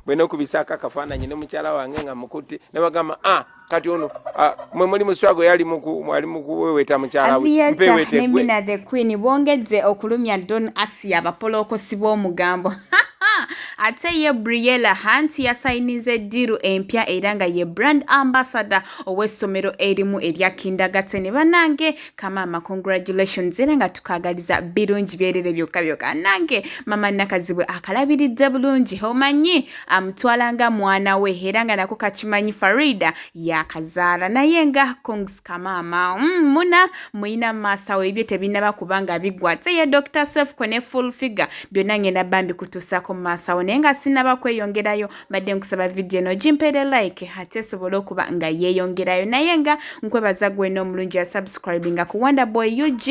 bwena kubisaka akafaananyi ne mukyala wange nga mukutte ne bagamba kati ono mwe muli muswago yali mukuweweta mukyala we Aviator ne Mina the Queen bongedde okulumya Don Asia abapolookosi b'omugambo. Ate ye Briella Hunt yasayinize ddiru empya era nga ye brand ambassador ow'essomero erimu erya kindergarten. Bannange Kadaama congratulations era nga tukagaliza birungi byerere byokka nange mama Nakazibwe akalabiridde bulungi omanyi amutwalanga mwana we era nga nako kakimanyi Farida yakazaala naye nga Kongs Kadaama muna muyina maasawo ebyo tebinaba kubanga bigwa ate ye Dr. Sefko ne full figure byonna ngenda bambi kutuusako maasawo naye nga sinaba kweyongerayo badde nkusaba video eno gimpere like ate sobole okuba nga yeeyongerayo naye nga nkwebaza gwena omulungi ya subscribinga ku Wonder Boy UG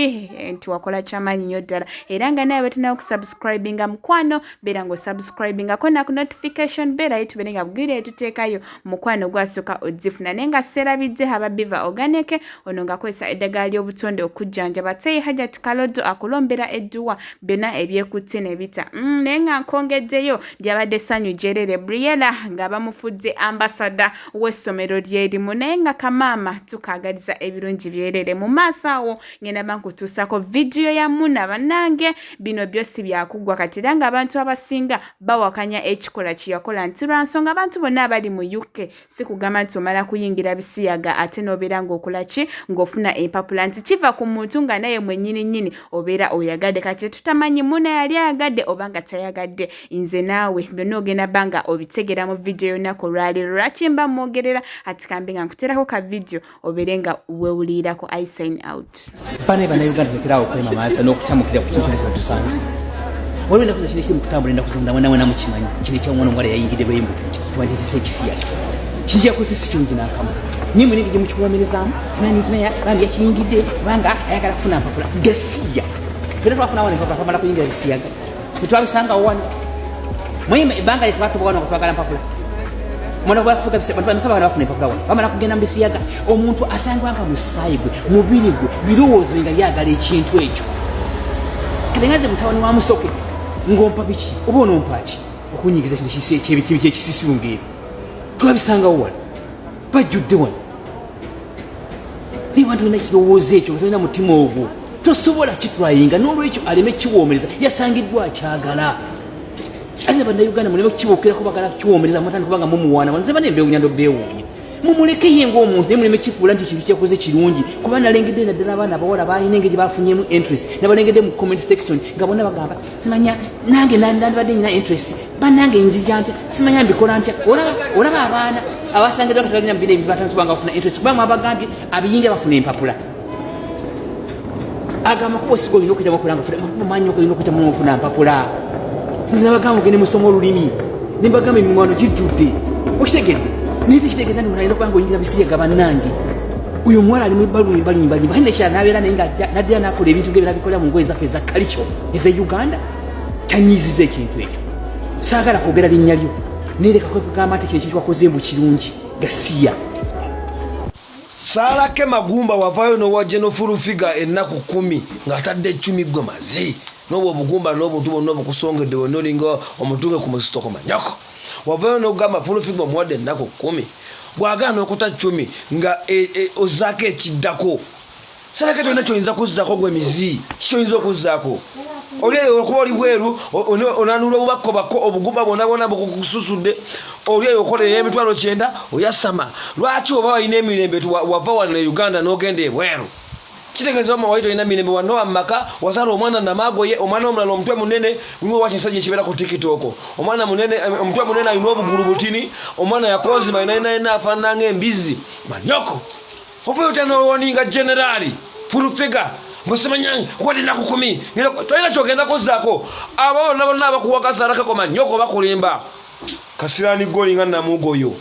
nti wakola kyamaanyi nnyo ddala era nga nawe betunayo okusubscribinga mukwano beera ng'osubscribinga ko naku notification beerayo tubeere nga bugire tuteekayo mukwano gwasooka ozifuna naye nga seerabidde ababiva organic ono ng'akozesa eddagala ly'obutonde okujjanjaba ate Hajati Kalodo akulombera edduwa byonna ebyekutte ne bita naye nga nkongeddeyo lyabadde ssanyu gyerere Briella nga bamufudde ambassador w'essomero lyerimu naye nga Kadaama tukagaliza ebirungi byerere mu maaso awo ngenda bankutuusako vidiyo ya Muna bannange bino byosi byakugwa kati era nga abantu abasinga bawakanya ekikola kyeyakola nti lwa nsonga abantu bonna abali mu UK si kugamba nti omala kuyingira bisiyaga ate n'obeera ng'okola ki ng'ofuna empapula nti kiva ku muntu nga naye mwennyini obeera oyagadde kati tutamanyi Muna yali ayagadde oba nga tayagadde nze naawe byonna ogenda banga obitegera mu vidiyo yonako olwaleero lwaki mba mwogerera ati kambi nga nkuterako ka vidiyo obeere nga weewulirako I sign out. Fane bannayuganda tekerawo kwema maaso n'okutamukira ku kintu kyonna tusanze waliwo ennaku zino kiri mu kutambula ennaku zino mwana mukimanyi kino ekyomwana omuwala yayingidde bwembu tubantetesa ekisiyaga kino kyakoze si kirungi n'akamu nye mwene ngije mukikubonerezaamu zinanizinaya bambi yakiyingidde kubanga ayagala kufuna mpapula gasiya fena twafunawo empapula twamala kuyingira bisiyaga tetwabisangawo wano mwima ebbanga lyetwatuba wano nga twagala mpapula mwana bwafuka bameka bana bafuna empapula wano bamala kugenda mu bisiyaga omuntu asangibwanga mu ssaayi gwe mubiri gwe birowoozo nga byagala ekintu ekyo kadengaze mutawani wa musoke ngompa biki oba onompa ki okunyigiza kino kyekisisiru ng'ebyo twabisangawo wano bajjudde wano niba tolina kirowoozo ekyo nga tolina mutima ogwo tosobola kitwayinga n'olwekyo aleme kiwoomereza yasangiddwa akyagala ate bannayuganda muleme kukibookera kubagala kukiwoomereza mutandika kubanga mumuwaana wanze bane mbeewunya ndo beewuunya mumuleke ye ng'omuntu naye muleme kifuula nti ekintu kyakoze kirungi kuba nalengedde naddala abaana abawala balina engeri bafunyemu interest nabalengedde mu comment section nga bonna bagamba simanya nange nandibadde nyina interest bannange njija ntya simanya mbikola ntya olaba abaana abasangiddwa nga tebalina mubina ebintu batanatubanga bafuna interest kubanga abagambye abiyinja bafuna empapula agamba kuba osiga olina okuyita mukulanga manyi olina okuyita mufuna mpapula nze nabagamba ogende musoma olulimi nembagamba emiwano gijjudde okitegedde naye tekitegeeza nti munalina okubanga oyingira bisiyaga bannange oyo omuwala alimu balimbalimba ali nekyala nabeera naye nga naddira nakola ebintu ngebyo nabikolera mu ngoye zaffe eza kalico eza uganda tanyiiziza ekintu ekyo saagala kwogera linnya lyo nereka kwegamba nti kino ekintu wakoze mu kirungi gasiya Salake Magumba wavayo n'owajje n'ofulu figa ennaku 10 ng'atadde 10 gwe mazi n'obwo obugumba n'obuntu bonna obukusongedde bonna olinga omutuuke ku musitoko manyako wavayo n'ogamba fulu figa omuwadde ennaku 10 bw'agaana okuta 10 nga ozzaako ekiddako Salake tolina kyoyinza kuzzaako gwe mizi kikyoyinza okuzzaako oli okuba oli bweru onanula obubakko obugumba bonna bukususudde oli okolera emitwalo 9 oyasama lwaki oba walina emirembe wava wano e Uganda n'ogenda ebweru kitegeeza oma wali tolina mirembe wano wamaka wasala omwana namagoye omwana omulala omutwe munene guliwo wakinsajja ekibeera ku TikTok omwana munene omutwe munene alina obugulu butini omwana yakozima inaina afaanana ng'embizi manyoko ovayo tanowoninga generali full figure Musemanyanyi kwadi nakukumi tolina kyogenda kozzaako abo bonna abakuwaga Salake koma nnyoko bakulimba kasirani goli nga namugoyo